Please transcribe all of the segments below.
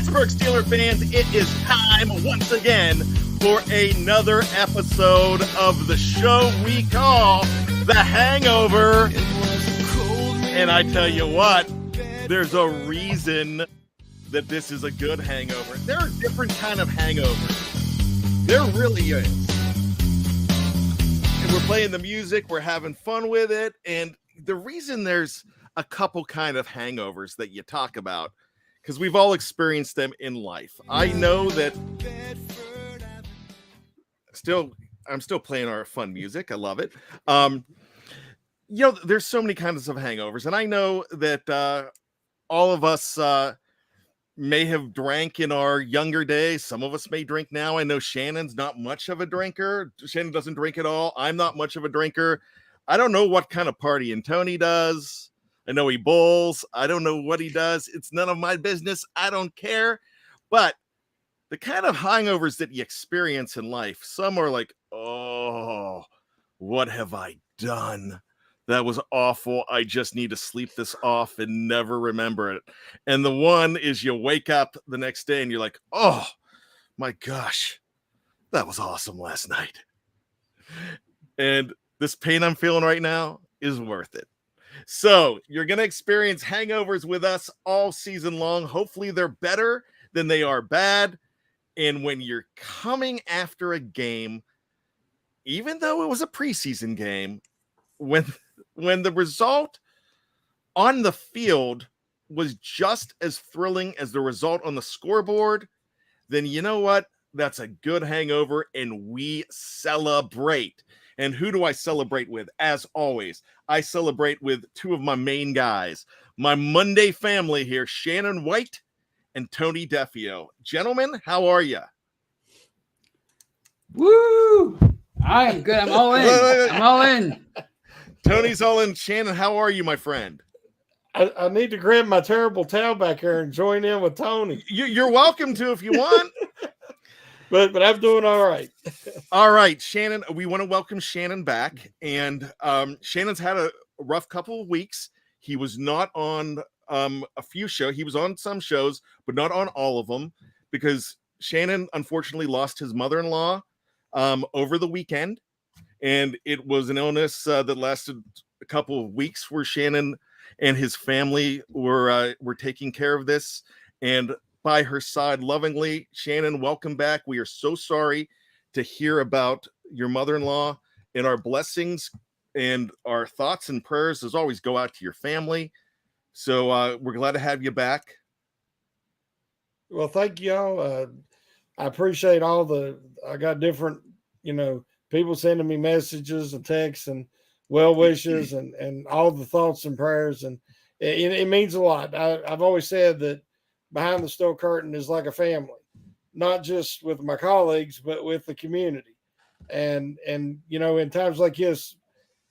Pittsburgh Steelers fans, it is time once again for another episode of the show we call The Hangover. And I tell you what, there's a reason that this is a good hangover. There are different kind of hangovers. There really is. And we're playing the music, we're having fun with it, and the reason there's a couple kind of hangovers that you talk about, because we've all experienced them in life. I know that I'm still playing our fun music. I love it. There's so many kinds of hangovers, and I know that all of us may have drank in our younger days. Some of us may drink now. I know Shannon's not much of a drinker. Shannon doesn't drink at all. I'm not much of a drinker. I don't know what kind of partying Tony does. I know he bowls. I don't know what he does. It's none of my business. I don't care. But the kind of hangovers that you experience in life, some are like, oh, what have I done? That was awful. I just need to sleep this off and never remember it. And the one is you wake up the next day and you're like, oh, my gosh, that was awesome last night. And this pain I'm feeling right now is worth it. So you're going to experience hangovers with us all season long. Hopefully they're better than they are bad. And when you're coming after a game, even though it was a preseason game, when the result on the field was just as thrilling as the result on the scoreboard, then you know what? That's a good hangover, and we celebrate. And who do I celebrate with? As always, I celebrate with two of my main guys, my Monday family here, Shannon White and Tony Defeo. Gentlemen, how are you? Woo! I'm good. I'm all in. I'm all in. Tony's all in. Shannon, how are you, my friend? I need to grab my terrible towel back here and join in with Tony. You're welcome to if you want. But I'm doing all right. All right, Shannon, we want to welcome Shannon back. And Shannon's had a rough couple of weeks. He was not on a few shows. He was on some shows, but not on all of them, because Shannon unfortunately lost his mother-in-law over the weekend. And it was an illness that lasted a couple of weeks where Shannon and his family were taking care of this. And by her side lovingly, Shannon, welcome back. We are so sorry to hear about your mother-in-law, and our blessings and our thoughts and prayers as always go out to your family. So we're glad to have you back. Well, thank y'all. I appreciate I got different, people sending me messages and texts and well wishes and all the thoughts and prayers. And it means a lot. I've always said that behind the steel curtain is like a family, not just with my colleagues, but with the community. And in times like this,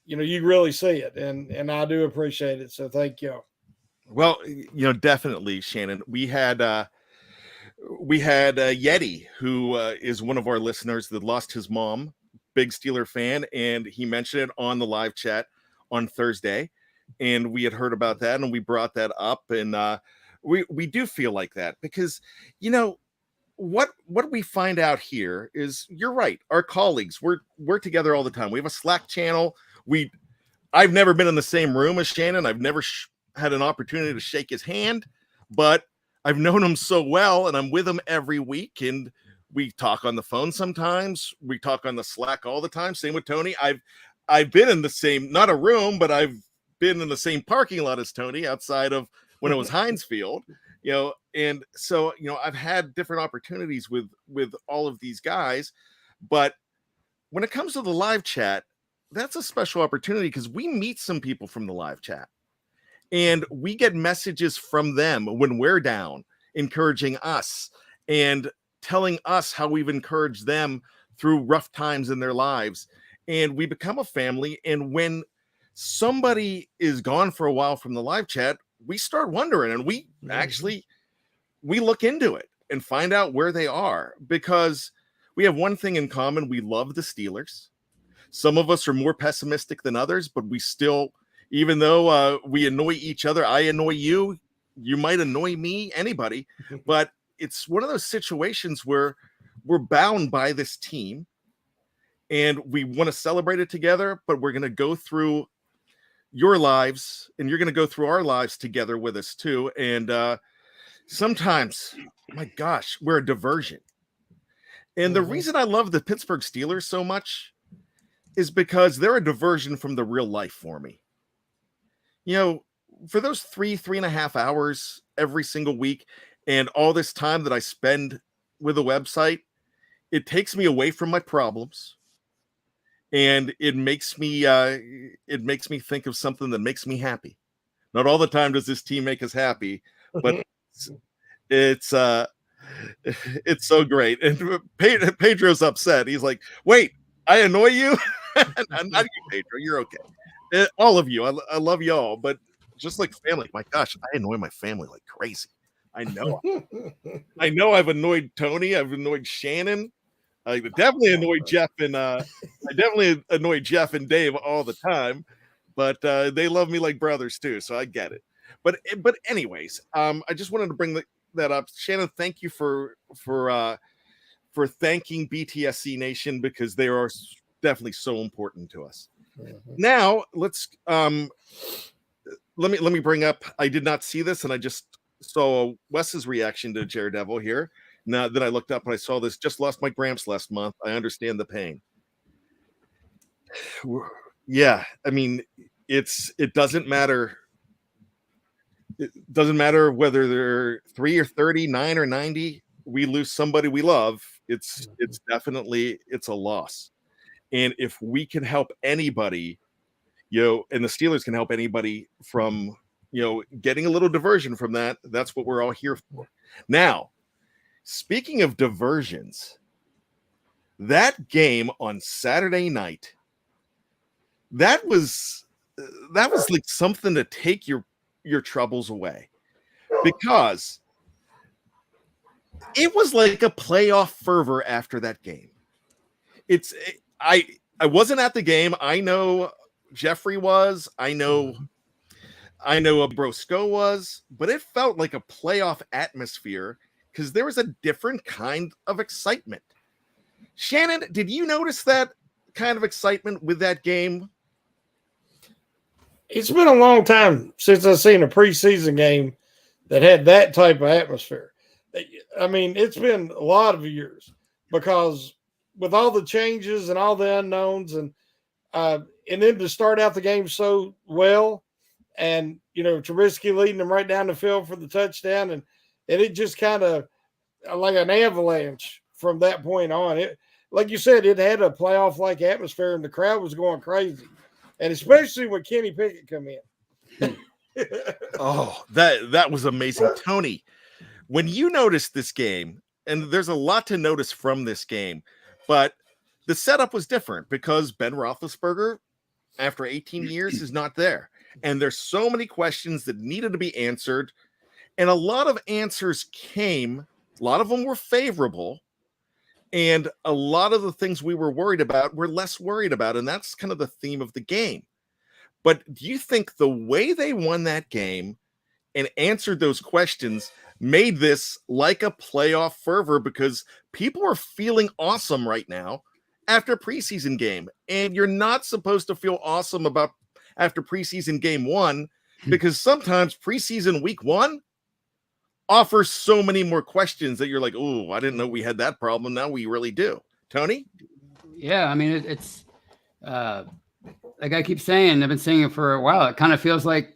you really see it. And I do appreciate it. So thank y'all. Well, definitely, Shannon. We had Yeti, who is one of our listeners that lost his mom, big Steeler fan, and he mentioned it on the live chat on Thursday, and we had heard about that, and we brought that up, and we do feel like that because what we find out here is, you're right, our colleagues, we're together all the time. We have a Slack channel. I've never been in the same room as Shannon. I've never had an opportunity to shake his hand, but I've known him so well, and I'm with him every week, and we talk on the phone sometimes. We talk on the Slack all the time. Same with Tony. I've been in the same, not a room, but I've been in the same parking lot as Tony outside of when it was Heinz Field, and so, I've had different opportunities with all of these guys, but when it comes to the live chat, that's a special opportunity because we meet some people from the live chat. And we get messages from them when we're down, encouraging us and telling us how we've encouraged them through rough times in their lives. And we become a family. And when somebody is gone for a while from the live chat, we start wondering, and we look into it and find out where they are, because we have one thing in common. We love the Steelers. Some of us are more pessimistic than others, but we still, even though we annoy each other, I annoy you, you might annoy me, anybody, but it's one of those situations where we're bound by this team and we want to celebrate it together, but we're going to go through your lives and you're going to go through our lives together with us too. And sometimes, my gosh, we're a diversion. And the reason I love the Pittsburgh Steelers so much is because they're a diversion from the real life for me. You know, for those 3.5 hours every single week and all this time that I spend with a website, it takes me away from my problems and it makes me think of something that makes me happy. Not all the time does this team make us happy, but it's so great. And Pedro's upset. He's like, wait, I annoy you? Not you, Pedro. You're okay. All of you. I love y'all, but just like family, my gosh, I annoy my family like crazy. I know. I know I've annoyed Tony. I've annoyed Shannon. I definitely annoyed Jeff and Dave all the time, but they love me like brothers too, so I get it. But anyways, I just wanted to bring that up. Shannon, thank you for thanking BTSC Nation because they are definitely so important to us. Now let's let me bring up. I did not see this, and I just saw Wes's reaction to Daredevil here. Now that I looked up and I saw this, just lost my gramps last month. I understand the pain. Yeah, I mean, it doesn't matter. It doesn't matter whether they're 3 or 30, 9 or 90. We lose somebody we love. It's definitely a loss. And if we can help anybody, and the Steelers can help anybody from, getting a little diversion from that, that's what we're all here for. Now, speaking of diversions, that game on Saturday night, that was like something to take your troubles away, because it was like a playoff fervor after that game. I wasn't at the game. I know Jeffrey was. I know Brosco was, but it felt like a playoff atmosphere because there was a different kind of excitement. Shannon, did you notice that kind of excitement with that game? It's been a long time since I've seen a preseason game that had that type of atmosphere. I mean, it's been a lot of years because with all the changes and all the unknowns and then to start out the game so well and, Trubisky leading them right down the field for the touchdown. And it just kind of like an avalanche from that point on. It, like you said, it had a playoff-like atmosphere and the crowd was going crazy. And especially when Kenny Pickett come in. Oh, that was amazing. Tony, when you noticed this game, and there's a lot to notice from this game, but the setup was different because Ben Roethlisberger, after 18 years, is not there. And there's so many questions that needed to be answered. And a lot of answers came. A lot of them were favorable. And a lot of the things we were worried about, we're less worried about. And that's kind of the theme of the game. But do you think the way they won that game and answered those questions made this like a playoff fervor? Because people are feeling awesome right now after preseason game. And you're not supposed to feel awesome about after preseason game 1, because sometimes preseason week 1 offers so many more questions that you're like, oh, I didn't know we had that problem. Now we really do. Tony? Yeah, I mean, it's like I keep saying, I've been saying it for a while. It kind of feels like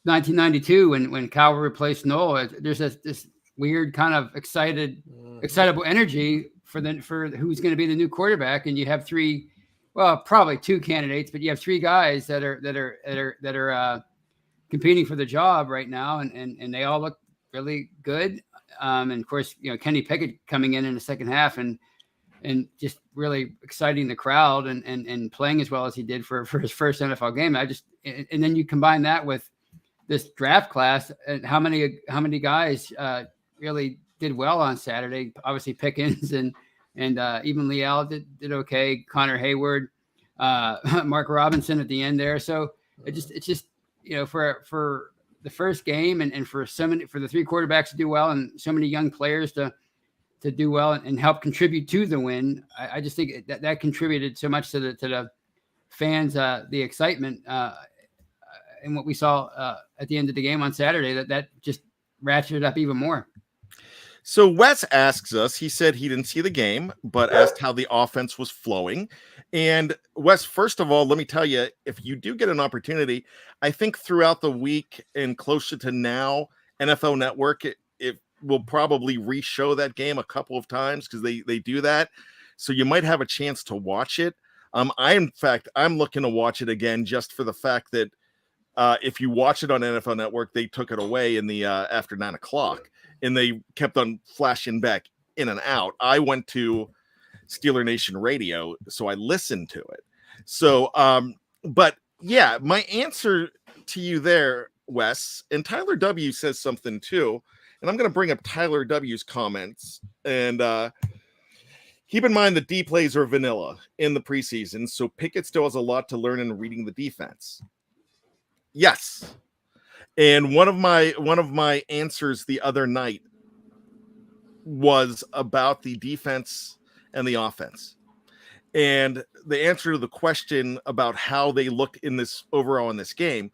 1992 when Calvary replaced Noel. There's this weird kind of excitable energy for who's going to be the new quarterback, and you have probably 2 candidates, but you have 3 guys that are competing for the job right now, and they all look really good. And of course, Kenny Pickett coming in the second half and just really exciting the crowd and playing as well as he did for his first NFL game. And then you combine that with this draft class and how many guys really did well on Saturday. Obviously Pickens and even Leal did okay. Connor Hayward, Mark Robinson at the end there. So it's just for the first game and for the three quarterbacks to do well and so many young players to do well and help contribute to the win. I just think that contributed so much to the fans, the excitement, and what we saw at the end of the game on Saturday, that just ratcheted up even more. So Wes asks us, he said he didn't see the game, but asked how the offense was flowing. And Wes, first of all, let me tell you, if you do get an opportunity, I think throughout the week and closer to now, NFL Network, it will probably re-show that game a couple of times because they do that. So you might have a chance to watch it. I'm looking to watch it again just for the fact that if you watch it on NFL Network, they took it away in the after 9 o'clock, and they kept on flashing back in and out. I went to Steeler Nation Radio, so I listened to it. So, but yeah, my answer to you there, Wes, and Tyler W says something too, and I'm going to bring up Tyler W's comments. And keep in mind that D plays are vanilla in the preseason, so Pickett still has a lot to learn in reading the defense. Yes. And one of my answers the other night was about the defense and the offense. And the answer to the question about how they looked in this overall in this game,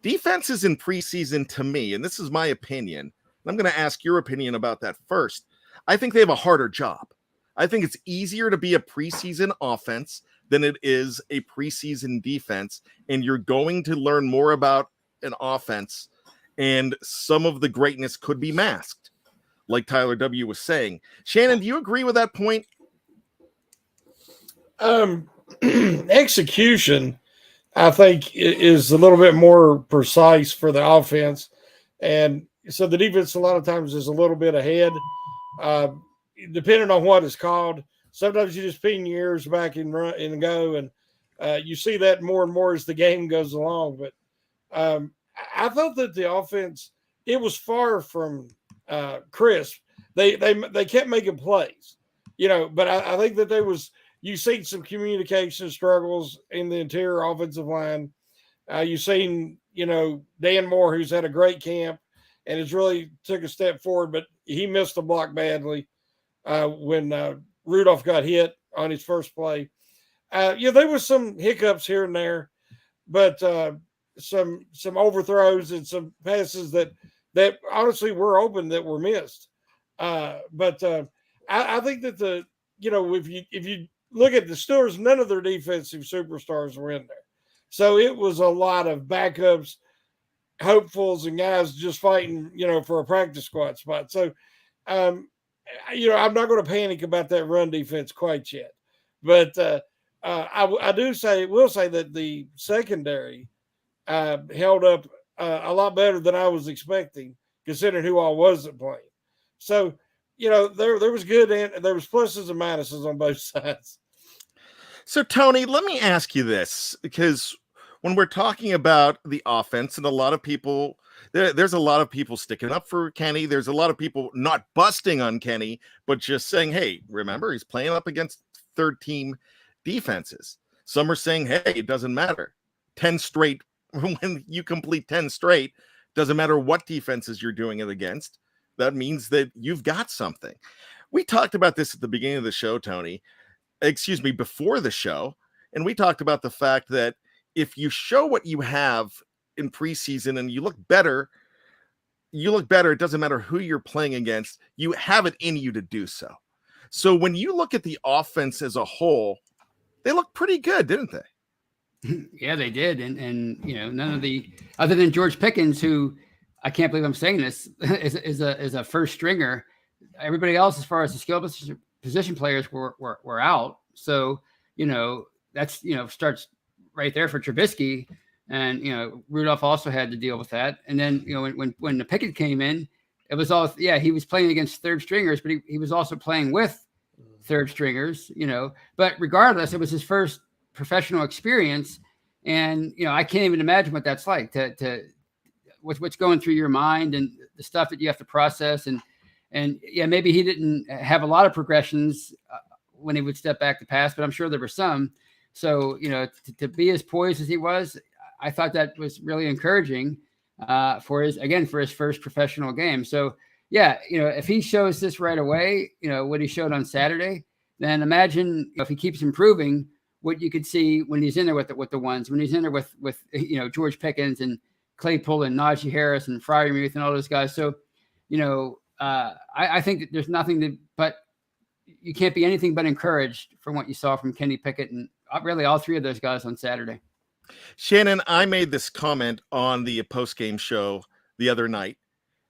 defenses in preseason, to me, and this is my opinion, and I'm going to ask your opinion about that first. I think they have a harder job. I think it's easier to be a preseason offense than it is a preseason defense. And you're going to learn more about an offense, and some of the greatness could be masked, like Tyler W was saying. Shannon, do you agree with that point? Execution, I think, is a little bit more precise for the offense. And so the defense a lot of times is a little bit ahead, depending on what it's called. Sometimes you just pin your ears back and run and go, and you see that more and more as the game goes along. But I thought that the offense, it was far from crisp. They kept making plays, but I think that you seen some communication struggles in the interior offensive line. You've seen, Dan Moore, who's had a great camp and has really took a step forward, but he missed the block badly when Rudolph got hit on his first play. There was some hiccups here and there, but some overthrows and some passes that honestly were open that were missed. But I think that if you look at the Steelers, none of their defensive superstars were in there. So it was a lot of backups, hopefuls, and guys just fighting, for a practice squad spot. So, I'm not going to panic about that run defense quite yet. But I will say that the secondary held up a lot better than I was expecting, considering who all wasn't playing. So, there was good and there was pluses and minuses on both sides. So, Tony, let me ask you this, because when we're talking about the offense, and a lot of people, there's a lot of people sticking up for Kenny. There's a lot of people not busting on Kenny, but just saying, hey, remember, he's playing up against third-team defenses. Some are saying, hey, it doesn't matter. 10 straight, when you complete 10 straight, doesn't matter what defenses you're doing it against. That means that you've got something. We talked about this at the beginning of the show, Tony. Before the show. And we talked about the fact that if you show what you have in preseason and you look better, it doesn't matter who you're playing against. You have it in you to do so. So when you look at the offense as a whole, they look pretty good, didn't they? Yeah, they did. And none of the, other than George Pickens, who I can't believe I'm saying this, is a first stringer. Everybody else, as far as the skill position players were out. So, that's, starts right there for Trubisky. And, Rudolph also had to deal with that. And then, when the Pickett came in, it was all, he was playing against third stringers, but he was also playing with third stringers, but regardless, it was his first professional experience. And, I can't even imagine what that's like to what's going through your mind and the stuff that you have to process. And maybe he didn't have a lot of progressions when he would step back to pass, but I'm sure there were some. So, to be as poised as he was, I thought that was really encouraging. for his first professional game. So yeah, if he shows this right away, what he showed on Saturday, then imagine if he keeps improving, what you could see when he's in there with the ones, when he's in there with George Pickens and Claypool and Najee Harris and Freiermuth and all those guys. So, I think that there's nothing but you can't be anything but encouraged from what you saw from Kenny Pickett and really all three of those guys on Saturday. Shannon, I made this comment on the post-game show the other night,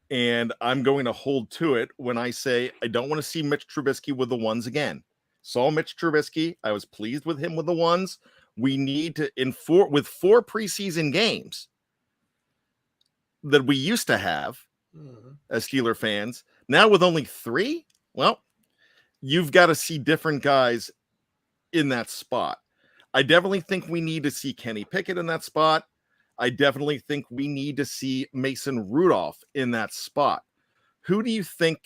and I'm going to hold to it when I say I don't want to see Mitch Trubisky with the ones again. Saw Mitch Trubisky. I was pleased with him with the ones. We need to, with 4 preseason games that we used to have as Steeler fans, now with only 3, well, you've got to see different guys in that spot. I definitely think we need to see Kenny Pickett in that spot. I definitely think we need to see Mason Rudolph in that spot. Who do you think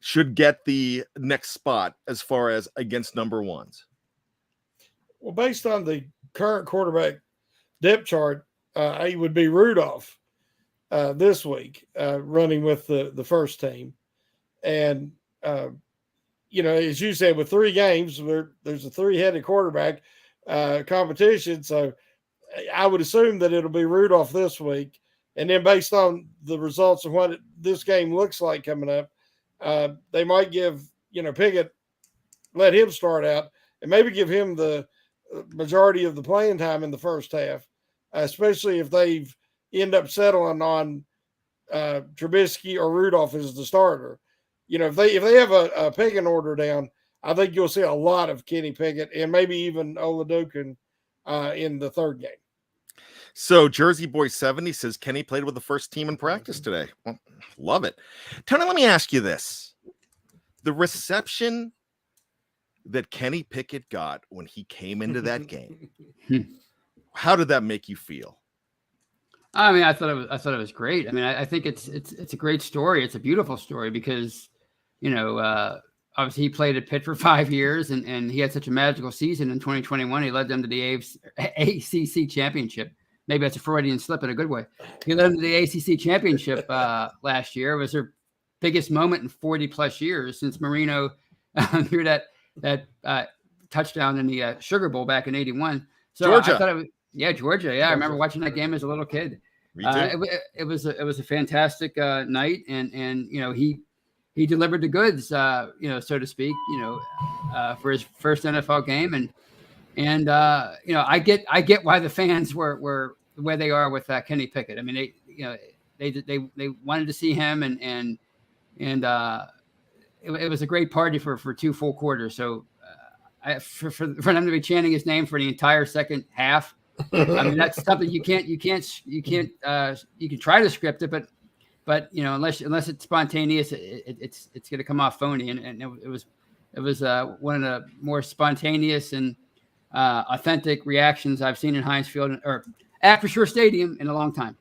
should get the next spot as far as against number ones? Well, based on the current quarterback depth chart, it would be Rudolph this week, running with the first team. And, as you said, with 3 games, there's a 3-headed quarterback competition. So I would assume that it'll be Rudolph this week. And then based on the results of what this game looks like coming up, they might give, Pickett, let him start out and maybe give him the majority of the playing time in the first half, especially if they end up settling on Trubisky or Rudolph as the starter. If they have a picking order down, I think you'll see a lot of Kenny Pickett and maybe even Oladukin in the third game. So Jersey Boy 70 says Kenny played with the first team in practice today. Well, love it. Tony, let me ask you this. The reception that Kenny Pickett got when he came into that game, how did that make you feel? I mean, I thought it was great. I mean, I think it's a great story. It's a beautiful story because, obviously he played at Pitt for 5 years and he had such a magical season in 2021. He led them to the ACC championship. Maybe that's a Freudian slip in a good way. He led them to the ACC championship last year. It was their biggest moment in 40 plus years since Marino threw that touchdown in the Sugar Bowl back in '81. So Georgia. I thought it was, Georgia. Yeah, I remember watching that game as a little kid. Me too. It was a fantastic night, and he delivered the goods, so to speak, for his first NFL game, and I get why the fans were where they are with Kenny Pickett. I mean, they wanted to see him, and it was a great party for 2 full quarters. So for them to be chanting his name for the entire second half, I mean, that's something you can try to script it, but unless it's spontaneous, it's going to come off phony. And it was one of the more spontaneous and authentic reactions I've seen in Heinz Field or Acrisure Stadium in a long time.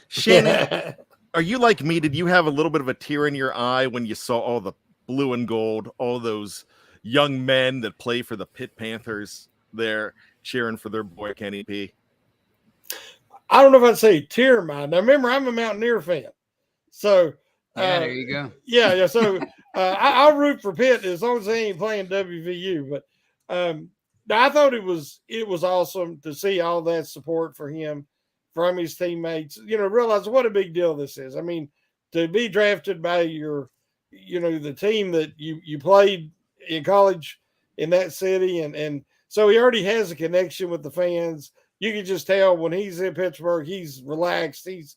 Shannon, are you like me? Did you have a little bit of a tear in your eye when you saw all the blue and gold, all those young men that play for the Pitt Panthers there cheering for their boy Kenny P? I don't know if I'd say tear in my eye. Now, remember, I'm a Mountaineer fan. So, there you go. Yeah. So, I'll root for Pitt as long as they ain't playing WVU. But I thought it was awesome to see all that support for him from his teammates. Realize what a big deal this is. I mean, to be drafted by your, the team that you played in college in that city, and so he already has a connection with the fans. You can just tell when he's in Pittsburgh, he's relaxed. He's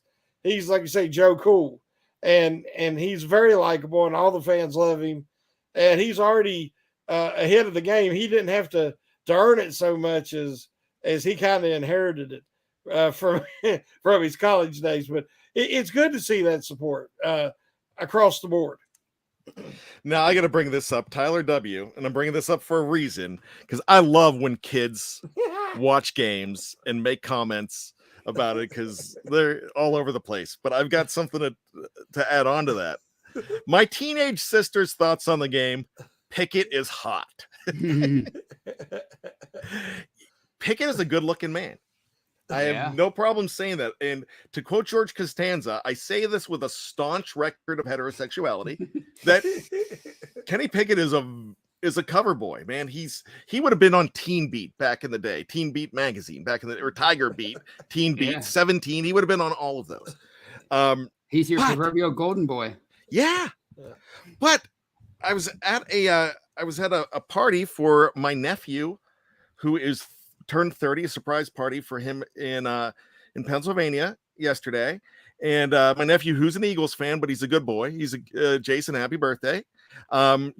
like you say, Joe Cool, and he's very likable, and all the fans love him. And he's already ahead of the game. He didn't have to earn it so much as he kind of inherited it from his college days. But it's good to see that support across the board. Now I got to bring this up, Tyler W., and I'm bringing this up for a reason, because I love when kids watch games and make comments about it because they're all over the place. But I've got something to add on to that. My teenage sister's thoughts on the game: Pickett is hot. Pickett is a good-looking man. I have no problem saying that. And to quote George Costanza, I say this with a staunch record of heterosexuality, that Kenny Pickett is a cover boy, man. He would have been on Teen Beat back in the day, Teen Beat magazine back in the, or Tiger Beat, Teen Beat, 17. He would have been on all of those. He's your proverbial golden boy. Yeah. But I was at a party for my nephew who is turned 30, a surprise party for him in Pennsylvania yesterday. And my nephew, who's an Eagles fan, but he's a good boy. He's a Jason, happy birthday.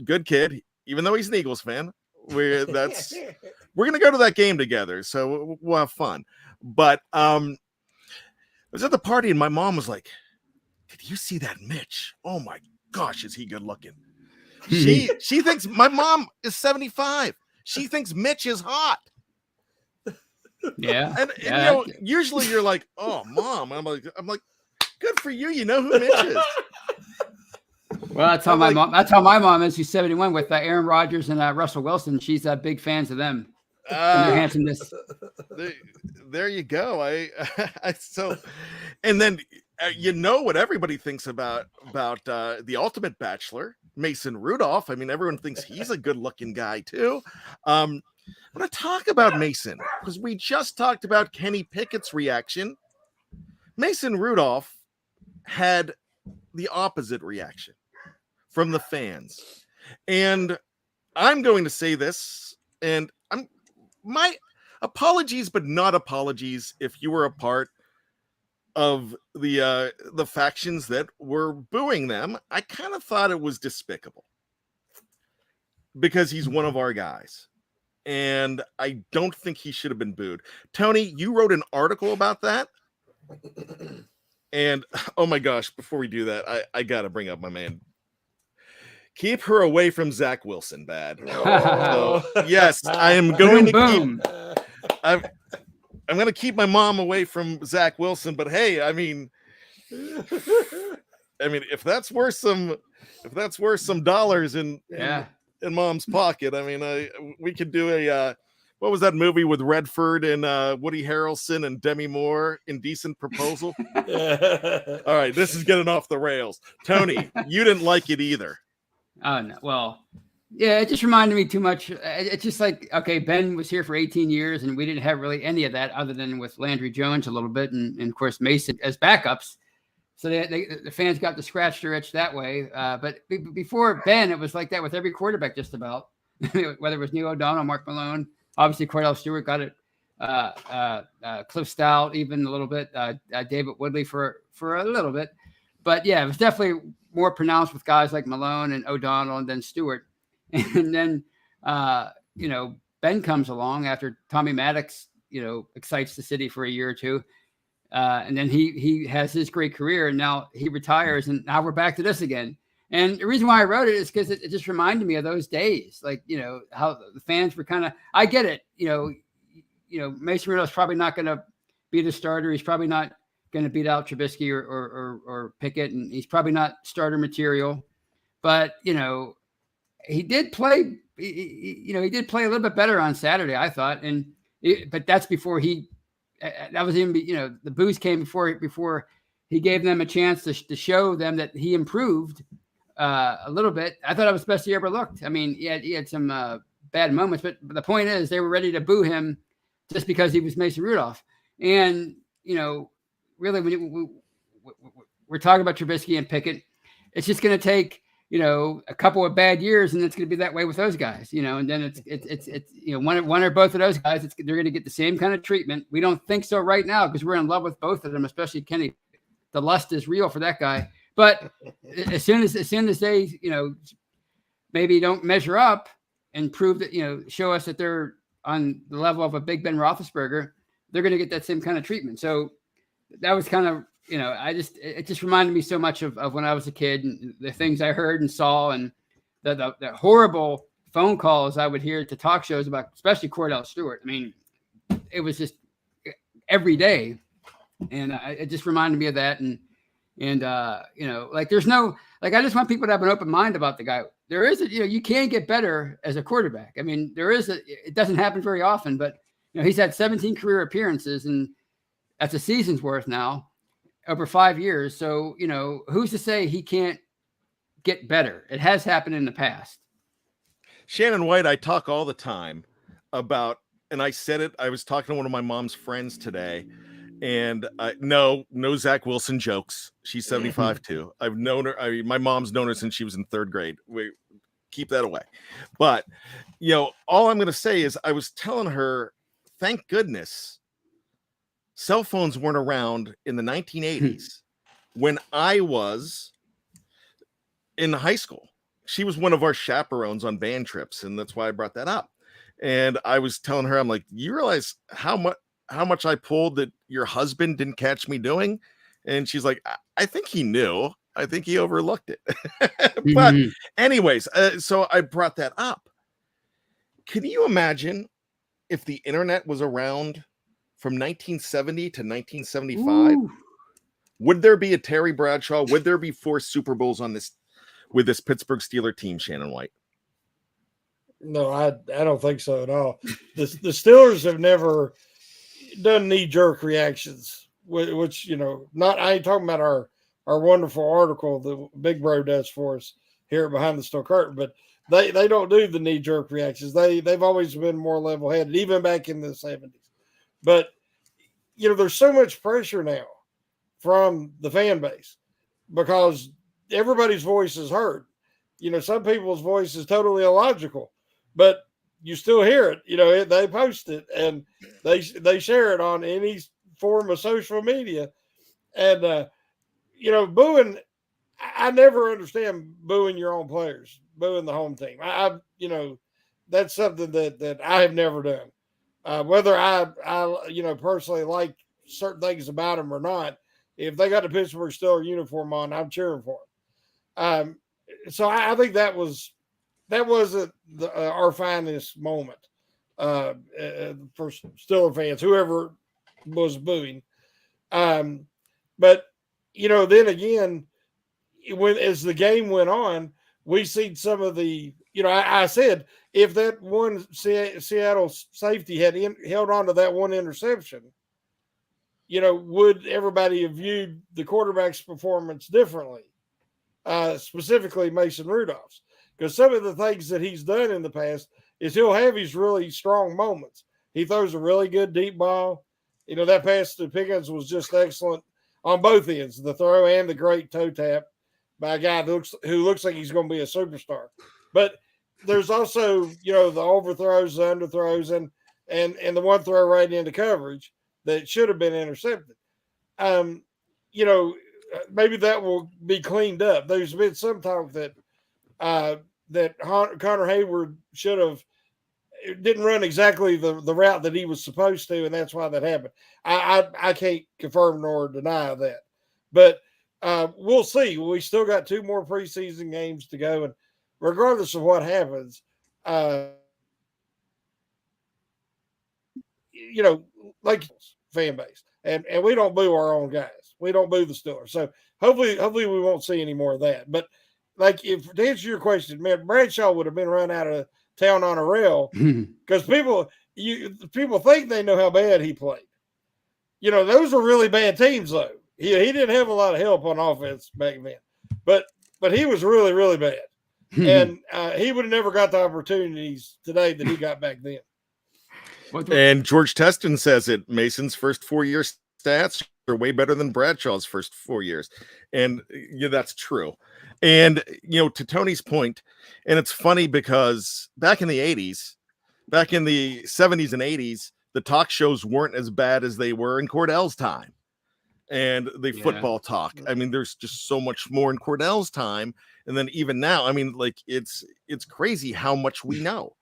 Good kid, even though he's an Eagles fan. We're gonna go to that game together, so we'll have fun. But I was at the party and my mom was like, "Did you see that Mitch? Oh my gosh, is he good looking?" She thinks, my mom is 75. She thinks Mitch is hot. Yeah. And you know, usually you're like, "Oh, mom." I'm like, good for you. You know who Mitch is. Well, that's how my mom is. She's 71 with Aaron Rodgers and Russell Wilson. She's big fans of them. And their handsomeness. There you go. And then you know what everybody thinks about the ultimate bachelor, Mason Rudolph. I mean, everyone thinks he's a good-looking guy too. I'm going to talk about Mason because we just talked about Kenny Pickett's reaction. Mason Rudolph had the opposite reaction from the fans. And I'm going to say this, and my apologies, but not apologies if you were a part of the factions that were booing them. I kind of thought it was despicable because he's one of our guys. And I don't think he should have been booed. Tony, you wrote an article about that. And oh my gosh, before we do that, I got to bring up my man. Keep her away from Zach Wilson, bad. So, yes, I am going to keep. I'm going to keep my mom away from Zach Wilson, but hey, I mean, if that's worth some dollars in mom's pocket, I mean, we could do a what was that movie with Redford and Woody Harrelson and Demi Moore, Indecent Proposal? All right, this is getting off the rails. Tony, you didn't like it either. Oh no, well, yeah, it just reminded me too much. It's just like, okay, Ben was here for 18 years, and we didn't have really any of that other than with Landry Jones a little bit, and of course Mason as backups. So the fans got to scratch their itch that way. But before Ben, it was like that with every quarterback just about, whether it was Neil O'Donnell, Mark Malone, obviously Cordell Stewart got it, Cliff Stout even a little bit, David Woodley for a little bit. But yeah, it was definitely more pronounced with guys like Malone and O'Donnell and then Stewart. And then, Ben comes along after Tommy Maddox, excites the city for a year or two. And then he has his great career, and now he retires, and now we're back to this again. And the reason why I wrote it is because it just reminded me of those days, like, how the fans were kind of, I get it. Mason Rudolph's probably not going to be the starter. He's probably not going to beat out Trubisky or Pickett, and he's probably not starter material, but he did play, he did play a little bit better on Saturday, I thought. But that's before that was even, the boost came before he gave them a chance to show them that he improved a little bit. I thought it was the best he ever looked. I mean, he had some bad moments, but the point is they were ready to boo him just because he was Mason Rudolph. And, really, when we're talking about Trubisky and Pickett, it's just going to take, a couple of bad years, and it's going to be that way with those guys, and then it's one or both of those guys, they're going to get the same kind of treatment. We don't think so right now because we're in love with both of them, especially Kenny. The lust is real for that guy. But as soon as they, maybe don't measure up and prove that, show us that they're on the level of a Big Ben Roethlisberger, they're going to get that same kind of treatment. So that was kind of, it just reminded me so much of when I was a kid and the things I heard and saw, and the horrible phone calls I would hear to talk shows about, especially Cordell Stewart. I mean, it was just every day. And it just reminded me of that. And there's no, I just want people to have an open mind about the guy. There is you can get better as a quarterback. I mean, it doesn't happen very often, but he's had 17 career appearances, and That's a season's worth now over 5 years. So, who's to say he can't get better? It has happened in the past. Shannon White, I talk all the time about, and I said it, I was talking to one of my mom's friends today, and no Zach Wilson jokes. She's 75 too. I've known her. My mom's known her since she was in 3rd grade. We keep that away. But, all I'm going to say is I was telling her, thank goodness cell phones weren't around in the 1980s when I was in high school. She was one of our chaperones on band trips, and that's why I brought that up. And I was telling her, I'm like, you realize how much I pulled that your husband didn't catch me doing? And she's like, I think he knew. I think he overlooked it. But anyways, so I brought that up. Can you imagine if the internet was around from 1970 to 1975? Ooh. Would there be a Terry Bradshaw? Would there be 4 Super Bowls with this Pittsburgh Steelers team, Shannon White? No, I don't think so at all. The Steelers have never done knee-jerk reactions, which, I ain't talking about our wonderful article that Big Bro does for us here Behind the Steel Curtain, but they don't do the knee-jerk reactions. They've always been more level-headed, even back in the 70s. But, there's so much pressure now from the fan base because everybody's voice is heard. Some people's voice is totally illogical, but you still hear it. They post it and they share it on any form of social media. And, booing, I never understand booing your own players, booing the home team. That's something that I have never done. Whether I personally like certain things about them or not, if they got a Pittsburgh Steelers uniform on, I'm cheering for them. So I think that wasn't our finest moment for Steelers fans, whoever was booing. But then again, as the game went on, we seen some of the. I said if that one Seattle safety had held on to that one interception, would everybody have viewed the quarterback's performance differently? Specifically Mason Rudolph's, because some of the things that he's done in the past is he'll have his really strong moments. He throws a really good deep ball. That pass to Pickens was just excellent on both ends, the throw and the great toe tap by a guy who looks like he's going to be a superstar. But there's also, the overthrows, the underthrows, and the one throw right into coverage that should have been intercepted. Maybe that will be cleaned up. There's been some talk that Connor Hayward didn't run exactly the route that he was supposed to, and that's why that happened. I can't confirm nor deny that, but we'll see. We still got 2 more preseason games to go, and regardless of what happens, like fan base, and we don't boo our own guys. We don't boo the Steelers. So hopefully we won't see any more of that. But to answer your question, man, Bradshaw would have been run out of town on a rail because people think they know how bad he played. Those were really bad teams though. He didn't have a lot of help on offense back then, but he was really, really bad. And he would have never got the opportunities today that he got back then. And George Teston says it. Mason's first 4-year stats are way better than Bradshaw's first 4 years. And that's true. And, to Tony's point, and it's funny because back in the 70s and 80s, the talk shows weren't as bad as they were in Cordell's time and the football talk. I mean, there's just so much more in Cordell's time. And then even now, I mean, it's crazy how much we know.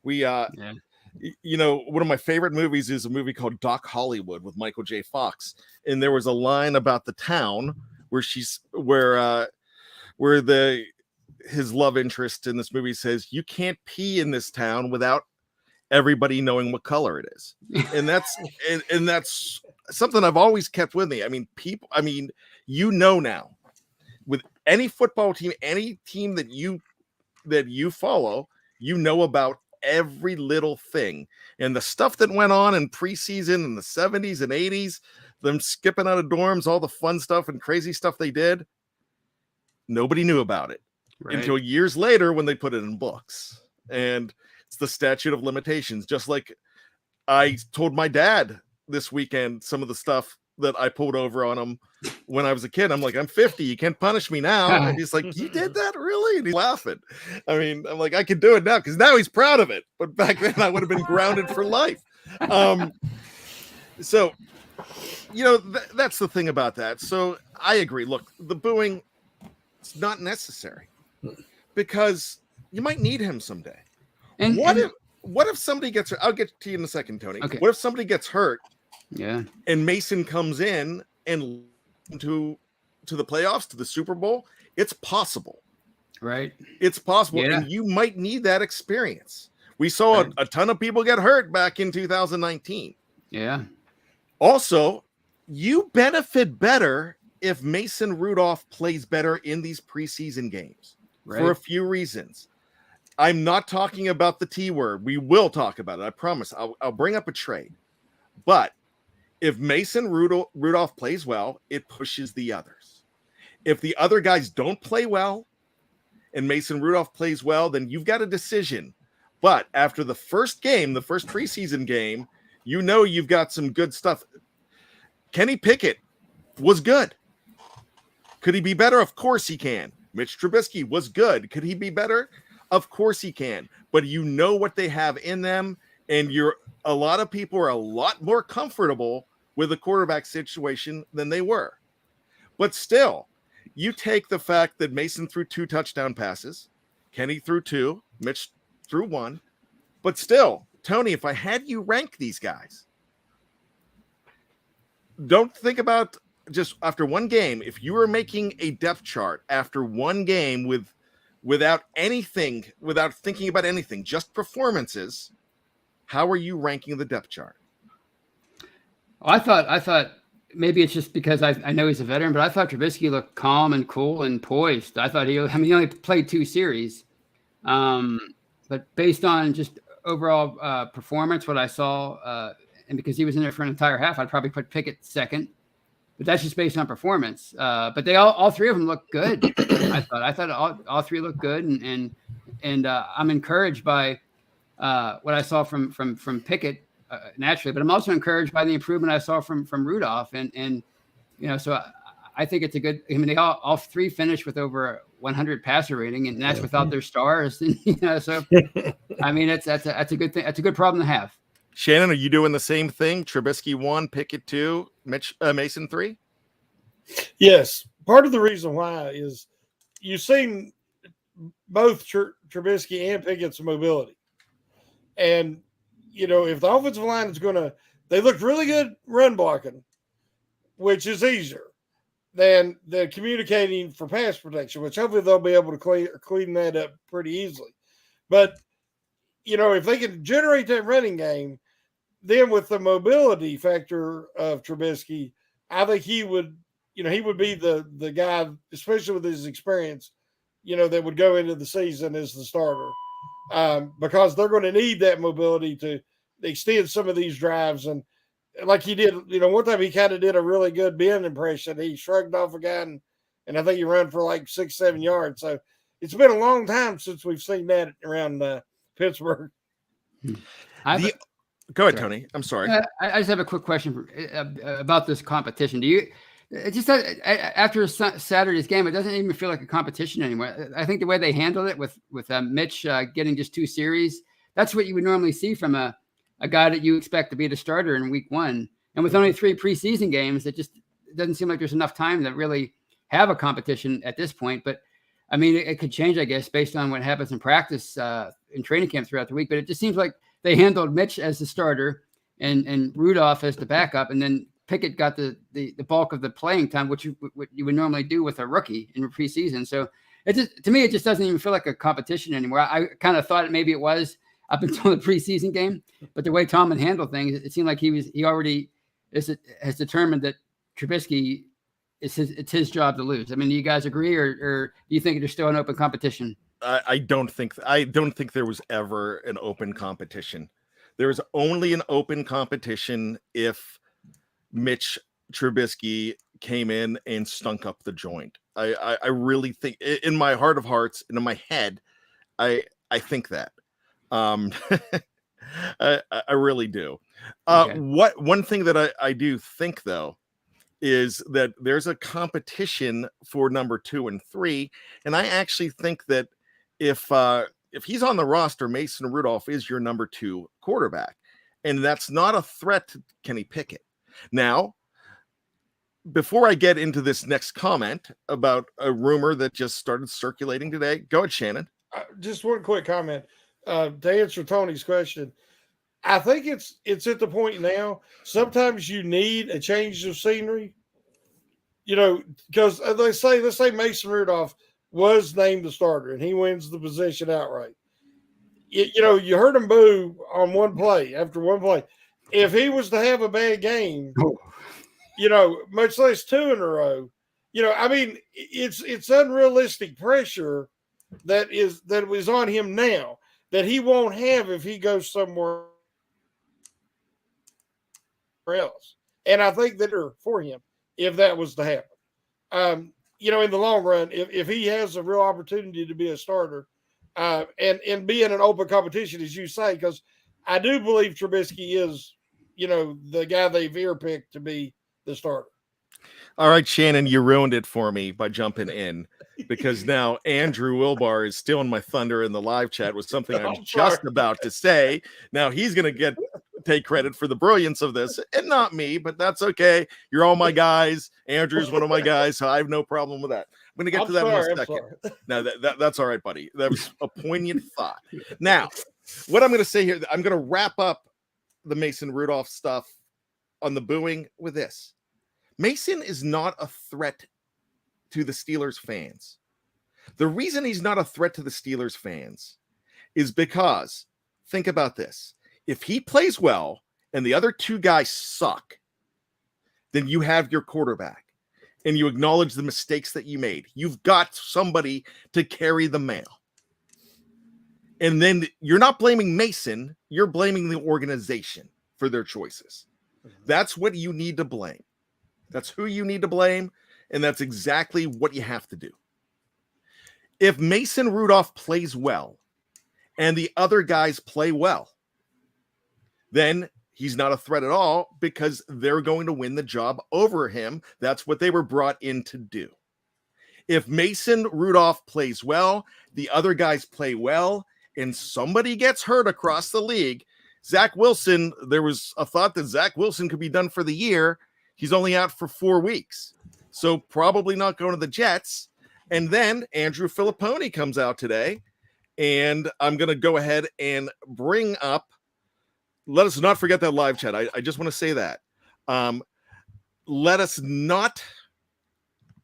One of my favorite movies is a movie called Doc Hollywood with Michael J. Fox. And there was a line about the town where his love interest in this movie says, you can't pee in this town without everybody knowing what color it is. And that's, and that's something I've always kept with me. I mean, now with any football team, any team that you follow, about every little thing. And the stuff that went on in preseason in the 70s and 80s, them skipping out of dorms, all the fun stuff and crazy stuff they did, nobody knew about it until years later when they put it in books. And it's the statute of limitations. Just like I told my dad this weekend some of the stuff that I pulled over on him when I was a kid. I'm like, I'm 50. You can't punish me now. And he's like, you did that? Really? And he's laughing. I mean, I'm like, I can do it now because now he's proud of it. But back then I would have been grounded for life. So, you know, that's the thing about that. So I agree. Look, the booing, it's not necessary because you might need him someday. And what if somebody gets hurt? I'll get to you in a second, Tony. Okay. What if somebody gets hurt? Yeah. And Mason comes in and to the playoffs, to the Super Bowl. It's possible. Right. It's possible. Yeah. And you might need that experience. We saw a ton of people get hurt back in 2019. Yeah. Also, you benefit better if Mason Rudolph plays better in these preseason games for a few reasons. I'm not talking about the T word. We will talk about it. I promise. I'll bring up a trade. But if Mason Rudolph plays well, it pushes the others. If the other guys don't play well and Mason Rudolph plays well, then you've got a decision. But after the first game, the first preseason game, you know you've got some good stuff. Kenny Pickett was good. Could he be better? Of course he can. Mitch Trubisky was good. Could he be better? Of course he can. But you know what they have in them, and a lot of people are a lot more comfortable with the quarterback situation than they were. But still, you take the fact that Mason threw 2 touchdown passes, Kenny threw 2, Mitch threw 1. But still, Tony, if I had you rank these guys, don't think about just after one game. If you were making a depth chart after one game without thinking about anything, just performances, how are you ranking the depth chart? I thought maybe it's just because I know he's a veteran, but I thought Trubisky looked calm and cool and poised. I thought he only played 2 series. But based on just overall performance, what I saw, and because he was in there for an entire half, I'd probably put Pickett second. But that's just based on performance. But they all 3 of them look good. I thought all 3 looked good, and I'm encouraged by what I saw from Pickett naturally. But I'm also encouraged by the improvement I saw from Rudolph, and you know, so I think it's a good. I mean, they all 3 finished with over 100 passer rating, and that's without their stars. And, you know, so I mean, that's a good thing. That's a good problem to have. Shannon, are you doing the same thing? Trubisky 1, Pickett 2, Mason 3? Yes. Part of the reason why is you've seen both Trubisky and Pickett's mobility. And, you know, if the offensive line is they looked really good run blocking, which is easier than communicating for pass protection, which hopefully they'll be able to clean that up pretty easily. But, you know, if they can generate that running game, then with the mobility factor of Trubisky, I think he would be the guy, especially with his experience, you know, that would go into the season as the starter, because they're going to need that mobility to extend some of these drives. And like he did, you know, one time he kind of did a really good Ben impression. He shrugged off a guy and I think he ran for like 6-7 yards. So it's been a long time since we've seen that around Pittsburgh. Go ahead, Tony. I'm sorry. I just have a quick question about this competition. Do you just after Saturday's game, it doesn't even feel like a competition anymore. I think the way they handled it with Mitch getting just 2 series, that's what you would normally see from a guy that you expect to be the starter in week 1. And with only 3 preseason games, it doesn't seem like there's enough time to really have a competition at this point. But I mean, it could change, I guess, based on what happens in practice in training camp throughout the week. But it just seems like they handled Mitch as the starter and Rudolph as the backup, and then Pickett got the bulk of the playing time, which you would normally do with a rookie in preseason. So to me, it just doesn't even feel like a competition anymore. I kind of thought maybe it was up until the preseason game, but the way Tomlin handled things, it seemed like he already has determined that Trubisky it's his job to lose. I mean, do you guys agree, or do you think there's still an open competition? I don't think there was ever an open competition. There was only an open competition if Mitch Trubisky came in and stunk up the joint. I really think, in my heart of hearts and in my head, I think that. I really do. Okay. One thing that I do think, though, is that there's a competition for number 2 and 3, and I actually think that if he's on the roster, Mason Rudolph is your number 2 quarterback, and that's not a threat to Kenny Pickett. Now, before I get into this next comment about a rumor that just started circulating today, go ahead, Shannon. Just one quick comment to answer Tony's question. I think it's at the point now. Sometimes you need a change of scenery, because let's say Mason Rudolph was named the starter and he wins the position outright. You heard him boo on one play after one play. If he was to have a bad game, much less 2 in a row, it's unrealistic pressure that was on him now that he won't have if he goes somewhere else. And I think that are for him if that was to happen. In the long run, if he has a real opportunity to be a starter and be in an open competition, as you say, because I do believe Trubisky is, the guy they've earpicked to be the starter. All right, Shannon, you ruined it for me by jumping in, because now Andrew Wilbar is stealing my thunder in the live chat with something I'm just about to say. Now he's going to take credit for the brilliance of this, and not me, but that's okay. You're all my guys. Andrew's one of my guys, so I have no problem with that. I'm going to get to that in a second. No, that's all right, buddy. That was a poignant thought. Now, what I'm going to say here, I'm going to wrap up the Mason Rudolph stuff on the booing with this. Mason is not a threat to the Steelers fans. The reason he's not a threat to the Steelers fans is because, think about this. If he plays well and the other 2 guys suck, then you have your quarterback and you acknowledge the mistakes that you made. You've got somebody to carry the mail. And then you're not blaming Mason, you're blaming the organization for their choices. That's what you need to blame. That's who you need to blame, and that's exactly what you have to do. If Mason Rudolph plays well and the other guys play well, then he's not a threat at all because they're going to win the job over him. That's what they were brought in to do. If Mason Rudolph plays well, the other guys play well, and somebody gets hurt across the league, Zach Wilson, there was a thought that Zach Wilson could be done for the year. He's only out for 4 weeks, so probably not going to the Jets. And then Andrew Filipponi comes out today, and I'm going to go ahead and bring up, let us not forget that live chat. I just want to say that. Let us not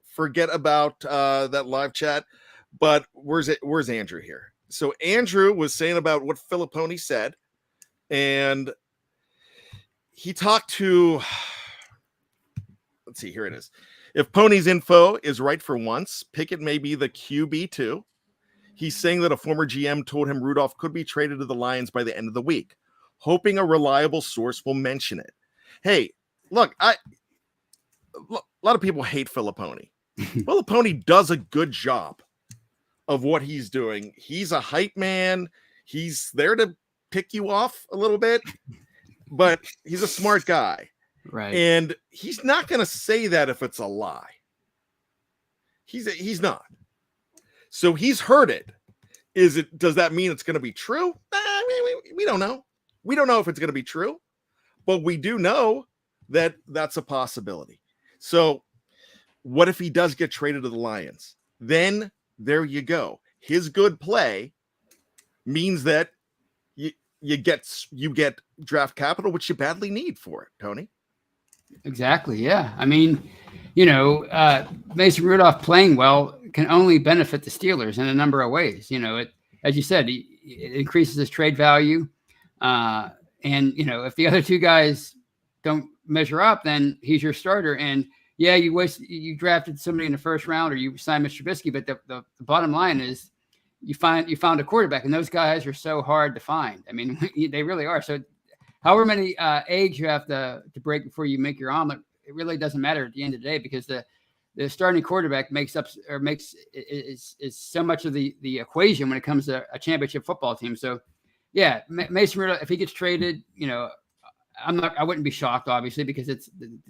forget about that live chat, but where's Andrew here? So Andrew was saying about what Filipponi said, and he talked to... Let's see, here it is. If Pony's info is right for once, Pickett may be the QB2. He's saying that a former GM told him Rudolph could be traded to the Lions by the end of the week, hoping a reliable source will mention it. Hey, look, a lot of people hate Filipponi. Filipponi does a good job of what he's doing. He's a hype man. He's there to pick you off a little bit, but he's a smart guy. Right. And he's not going to say that if it's a lie. He's not. So he's heard it. Does that mean it's going to be true? We don't know. We don't know if it's going to be true, but we do know that that's a possibility. So what if he does get traded to the Lions? Then there you go. His good play means that you get draft capital, which you badly need for it, Tony. Exactly. Yeah. I mean, Mason Rudolph playing well can only benefit the Steelers in a number of ways. As you said, it increases his trade value. And if the other 2 guys don't measure up, then he's your starter. And yeah, you drafted somebody in the first round or you signed Mr. Trubisky, but the bottom line is you found a quarterback, and those guys are so hard to find. I mean, they really are. So however many eggs you have to break before you make your omelet, it really doesn't matter at the end of the day, because the starting quarterback is so much of the equation when it comes to a championship football team. So yeah, Mason Rudolph, if he gets traded, I wouldn't be shocked, obviously, because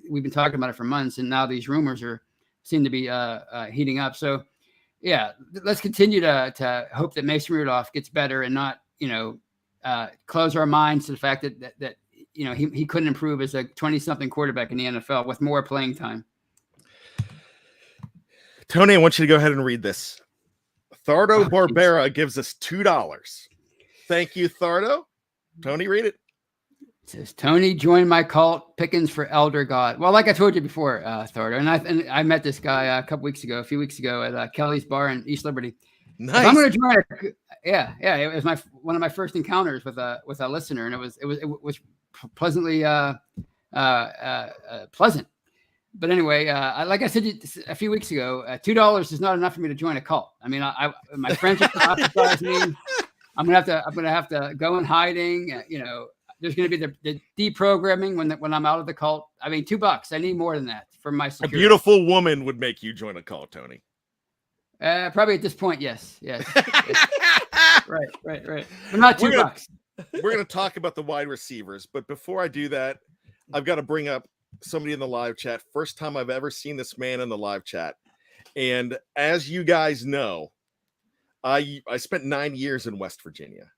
we've been talking about it for months, and now these rumors seem to be heating up. So yeah, let's continue to hope that Mason Rudolph gets better, and not, close our minds to the fact that he couldn't improve as a 20-something quarterback in the NFL with more playing time. Tony, I want you to go ahead and read this. Thardo Barbera gives us $2. Thank you, Thardo. Tony, read it. It says, Tony, join my cult, Pickens for Elder God. Well, like I told you before, Thardo, and I met this guy a few weeks ago at Kelly's Bar in East Liberty. Nice. If I'm going to join it was one of my first encounters with a listener, and it was pleasantly pleasant. But anyway, like I said a few weeks ago, $2 is not enough for me to join a cult. I mean, my friends are ostracize me. I'm gonna have to go in hiding. There's going to be the deprogramming when I'm out of the cult. I mean, $2. I need more than that for my security. A beautiful woman would make you join a cult, Tony. Probably at this point, yes. Right. But not $2. We're going to talk about the wide receivers, but before I do that, I've got to bring up somebody in the live chat. First time I've ever seen this man in the live chat. And as you guys know, I spent 9 years in West Virginia,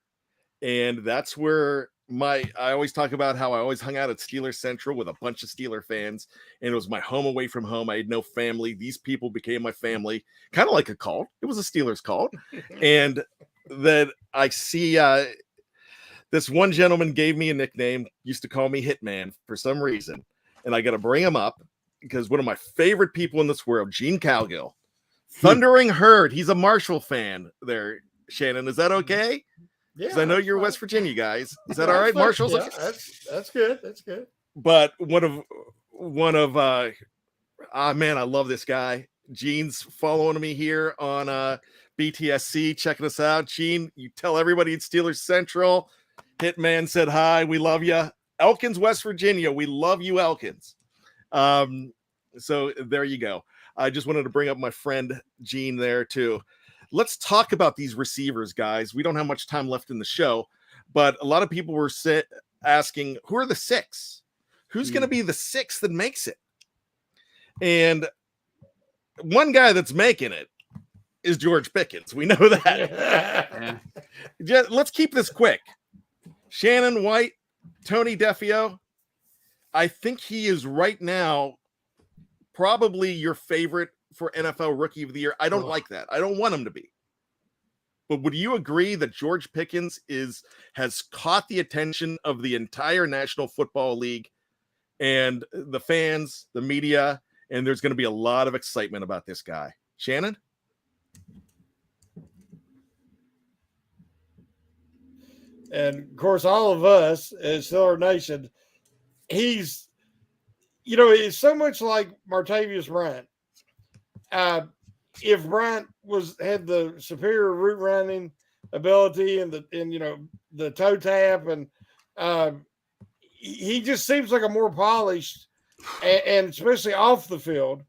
and that's where I always talk about how I always hung out at Steelers Central with a bunch of Steeler fans, and it was my home away from home. I had no family. These people became my family, kind of like a cult. It was a Steelers cult. And then I see this one gentleman gave me a nickname, used to call me Hitman for some reason. And I got to bring him up because one of my favorite people in this world, Gene Cowgill, Thundering Herd. He's a Marshall fan there. Shannon, is that okay? Yeah, because I know you're West Virginia guys. Is that all right, Marshall? Yeah, that's good. That's good. But one of man, I love this guy. Gene's following me here on BTSC, checking us out. Gene, you tell everybody it's Steelers Central. Hitman said hi. We love you. Elkins, West Virginia. We love you, Elkins. So there you go. I just wanted to bring up my friend Gene there too. Let's talk about these receivers, guys. We don't have much time left in the show, but a lot of people were asking, who are the six? Who's going to be the six that makes it? And one guy that's making it is George Pickens. We know that. Let's keep this quick. Shannon White, Tony Defeo. I think he is right now probably your favorite for NFL Rookie of the Year. I don't like that. I don't want him to be. But would you agree that George Pickens has caught the attention of the entire National Football League and the fans, the media, and there's going to be a lot of excitement about this guy? Shannon? And of course, all of us as Steeler Nation, he's so much like Martavius Bryant. If Bryant had the superior route running ability and the toe tap, and he just seems like a more polished and especially off the field,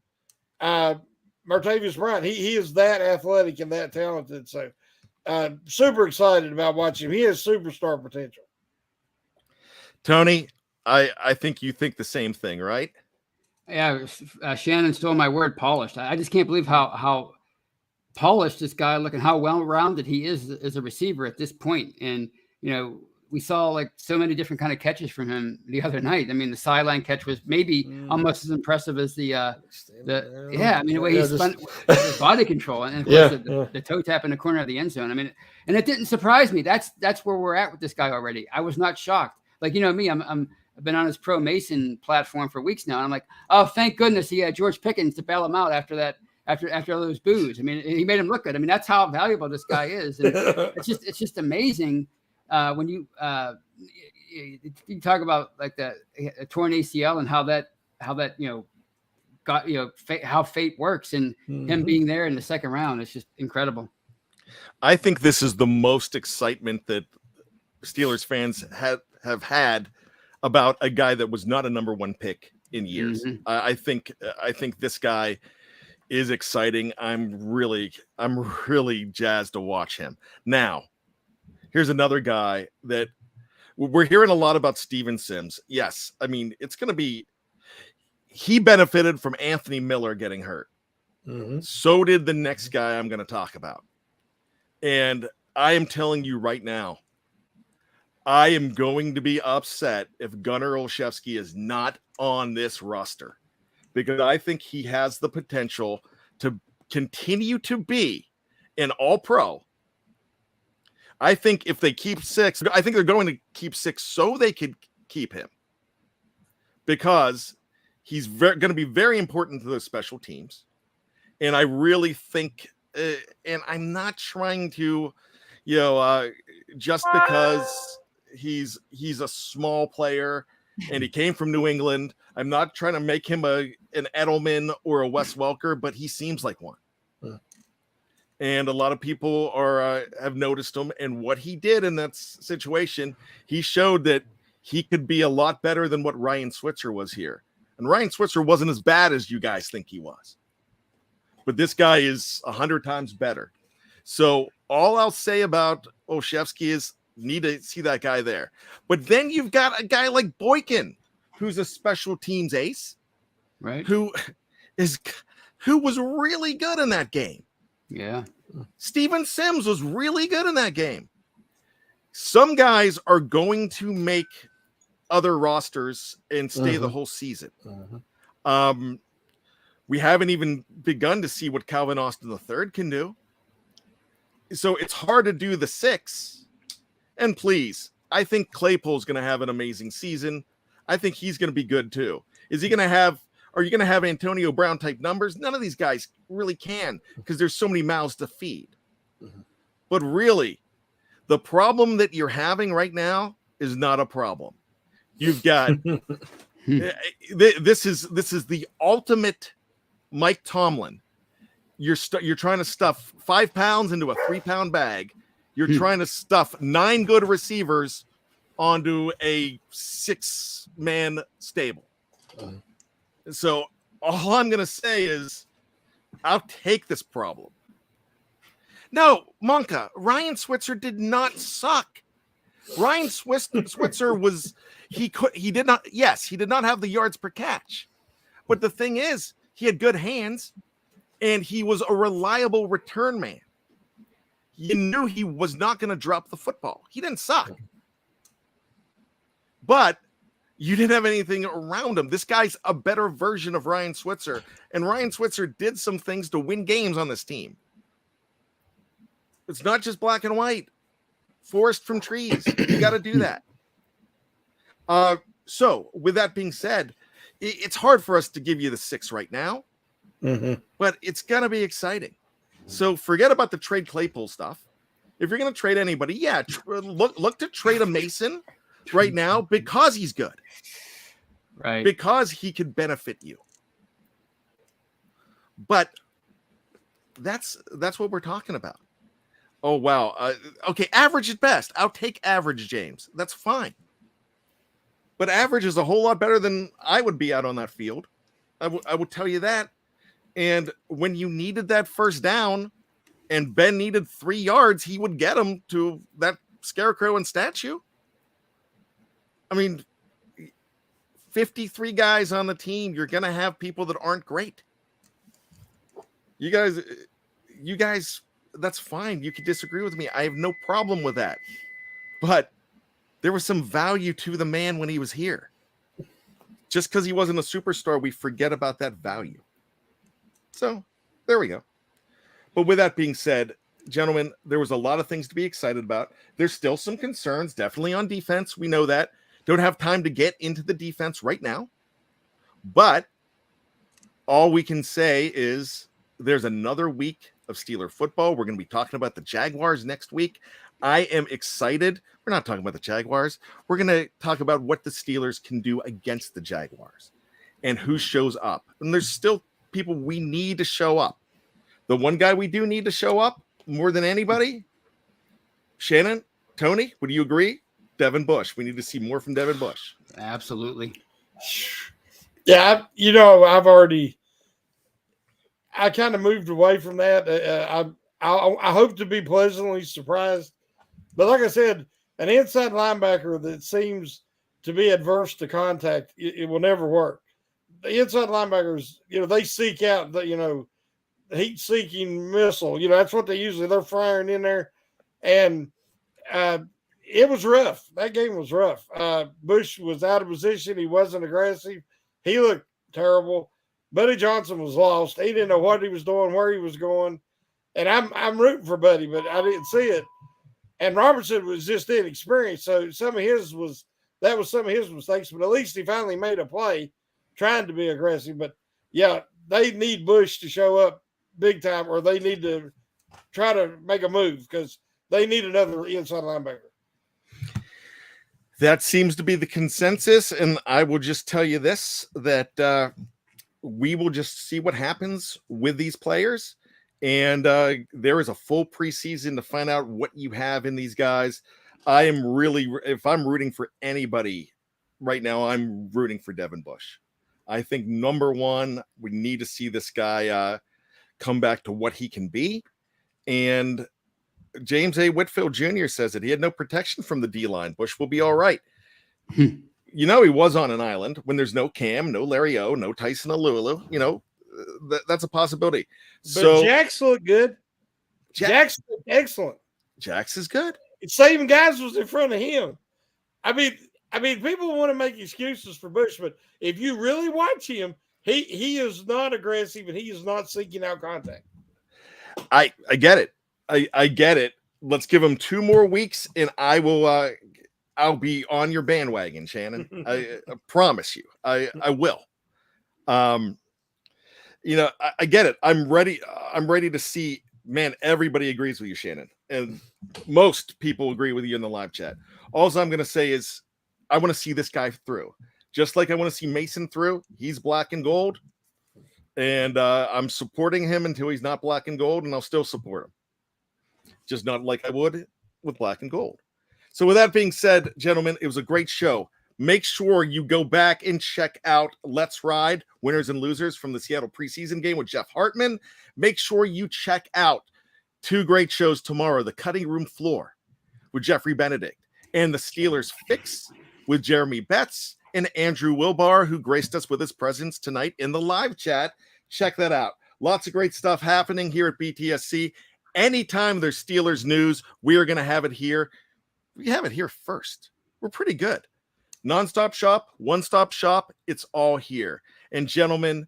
Martavius Bryant. He is that athletic and that talented. So super excited about watching him. He has superstar potential. Tony, I think you think the same thing, right? Yeah, Shannon stole my word, polished. I just can't believe how polished this guy looking, how well-rounded he is as a receiver at this point. And, we saw like so many different kind of catches from him the other night. I mean, the sideline catch was maybe almost as impressive as the way he spun with his body control, and of course the toe tap in the corner of the end zone. I mean, and it didn't surprise me. That's where we're at with this guy already. I was not shocked. Like, me, I've been on his Pro Mason platform for weeks now. And I'm like, oh, thank goodness he had George Pickens to bail him out after that, after those boos. I mean, he made him look good. I mean, that's how valuable this guy is. And it's just amazing when you talk about like a torn ACL and how that got how fate works, and him being there in the second round. It's just incredible. I think this is the most excitement that Steelers fans have had about a guy that was not a number one pick in years. Mhm. I think this guy is exciting. I'm really jazzed to watch him. Now, here's another guy that we're hearing a lot about, Steven Sims. Yes, I mean, it's going to be, he benefited from Anthony Miller getting hurt. Mm-hmm. So did the next guy I'm going to talk about. And I am telling you right now, I am going to be upset if Gunnar Olszewski is not on this roster, because I think he has the potential to continue to be an all-pro. I think if they keep 6, I think they're going to keep 6 so they could keep him, because he's going to be very important to those special teams. And I really think, and I'm not trying to, just because he's a small player and he came from New England, I'm not trying to make him an Edelman or a Wes Welker, but he seems like one. And a lot of people have noticed him, and what he did in that situation, he showed that he could be a lot better than what Ryan Switzer was here. And Ryan Switzer wasn't as bad as you guys think he was, but this guy is 100 times better. So all I'll say about Olszewski is need to see that guy there. But then you've got a guy like Boykin, who's a special teams ace, right? Who was really good in that game. Yeah. Steven Sims was really good in that game. Some guys are going to make other rosters and stay the whole season. We haven't even begun to see what Calvin Austin III can do. So it's hard to do the 6. And please, I think Claypool's going to have an amazing season. I think he's going to be good too. Are you going to have Antonio Brown type numbers? None of these guys really can, because there's so many mouths to feed. But really, the problem that you're having right now is not a problem. You've got this is the ultimate Mike Tomlin. You're trying to stuff 5 pounds into a 3-pound bag. You're trying to stuff 9 good receivers onto a 6-man stable. So all I'm going to say is I'll take this problem. No, Monka, Ryan Switzer did not suck. Ryan Switzer he did not have the yards per catch. But the thing is, he had good hands and he was a reliable return man. You knew he was not going to drop the football. He didn't suck. But you didn't have anything around him. This guy's a better version of Ryan Switzer. And Ryan Switzer did some things to win games on this team. It's not just black and white. Forest from trees. You got to do that. So with that being said, it's hard for us to give you the 6 right now, but it's going to be exciting. So forget about the trade Claypool stuff. If you're going to trade anybody, look to trade a Mason right now because he's good. Right. Because he could benefit you. But that's what we're talking about. Oh, wow. Okay, average at best. I'll take average, James. That's fine. But average is a whole lot better than I would be out on that field. I will tell you that. And when you needed that first down and Ben needed 3 yards, he would get them to that scarecrow and statue. I mean, 53 guys on the team, you're going to have people that aren't great. You guys, that's fine. You can disagree with me. I have no problem with that. But there was some value to the man when he was here. Just because he wasn't a superstar, we forget about that value. So there we go. But with that being said, gentlemen, there was a lot of things to be excited about. There's still some concerns, definitely on defense. We know that. Don't have time to get into the defense right now. But all we can say is there's another week of Steeler football. We're going to be talking about the Jaguars next week. I am excited. We're not talking about the Jaguars. We're going to talk about what the Steelers can do against the Jaguars and who shows up. And there's still people we need to show up. The one guy we do need to show up more than anybody? Shannon, Tony, would you agree? Devin Bush. We need to see more from Devin Bush. Absolutely. Yeah, I kind of moved away from that. I hope to be pleasantly surprised. But like I said, an inside linebacker that seems to be adverse to contact, it will never work. The inside linebackers, they seek out the, heat-seeking missile. That's what they're firing in there. And it was rough. That game was rough. Bush was out of position. He wasn't aggressive. He looked terrible. Buddy Johnson was lost. He didn't know what he was doing, where he was going. And I'm rooting for Buddy, but I didn't see it. And Robertson was just inexperienced. So some of his mistakes, but at least he finally made a play trying to be aggressive. But yeah, they need Bush to show up big time, or they need to try to make a move because they need another inside linebacker. That seems to be the consensus. And I will just tell you this, that we will just see what happens with these players. And there is a full preseason to find out what you have in these guys. If I'm rooting for anybody right now, I'm rooting for Devin Bush. I think number one, we need to see this guy come back to what he can be. And James A. Whitfield Jr. says that he had no protection from the D-line. Bush will be all right. He was on an island when there's no Cam, no Larry O, no Tyson Alulu. That's a possibility. But Jax looked good. Jax looked excellent. Jax is good. Saving guys was in front of him. I mean, people want to make excuses for Bush, but if you really watch him, he is not aggressive and he is not seeking out contact. I get it. I get it. Let's give him 2 more weeks, and I'll be on your bandwagon, Shannon. I promise you. I will. I get it. I'm ready to see, man, everybody agrees with you, Shannon. And most people agree with you in the live chat. All I'm going to say is I want to see this guy through. Just like I want to see Mason through. He's black and gold. And I'm supporting him until he's not black and gold, and I'll still support him. Just not like I would with black and gold. So with that being said, gentlemen, it was a great show. Make sure you go back and check out Let's Ride, Winners and Losers from the Seattle preseason game with Jeff Hartman. Make sure you check out 2 great shows tomorrow, The Cutting Room Floor with Jeffrey Benedict and The Steelers Fix with Jeremy Betts and Andrew Wilbar, who graced us with his presence tonight in the live chat. Check that out. Lots of great stuff happening here at BTSC. Anytime there's Steelers news, we are going to have it here. We have it here first. We're pretty good. Nonstop shop, one-stop shop, it's all here. And gentlemen,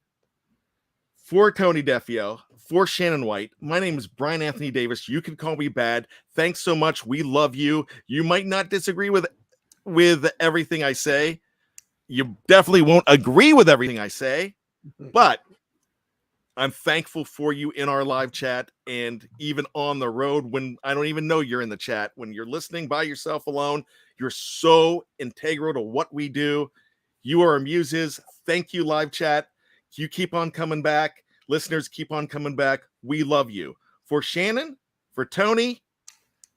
for Tony Defeo, for Shannon White, my name is Bryan Anthony Davis. You can call me bad. Thanks so much. We love you. You might not disagree with everything I say. You definitely won't agree with everything I say, but I'm thankful for you in our live chat and even on the road when I don't even know you're in the chat. When you're listening by yourself alone, you're so integral to what we do. You are our muses. Thank you, live chat. You keep on coming back. Listeners, keep on coming back. We love you. For Shannon, for Tony,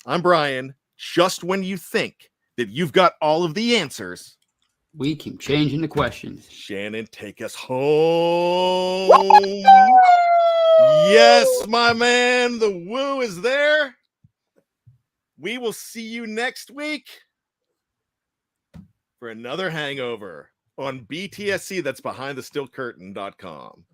I'm Bryan. Just when you think that you've got all of the answers, we keep changing the questions. Shannon, take us home. Yes, my man. The woo is there. We will see you next week for another hangover on BTSC. That's behindthesteelcurtain.com.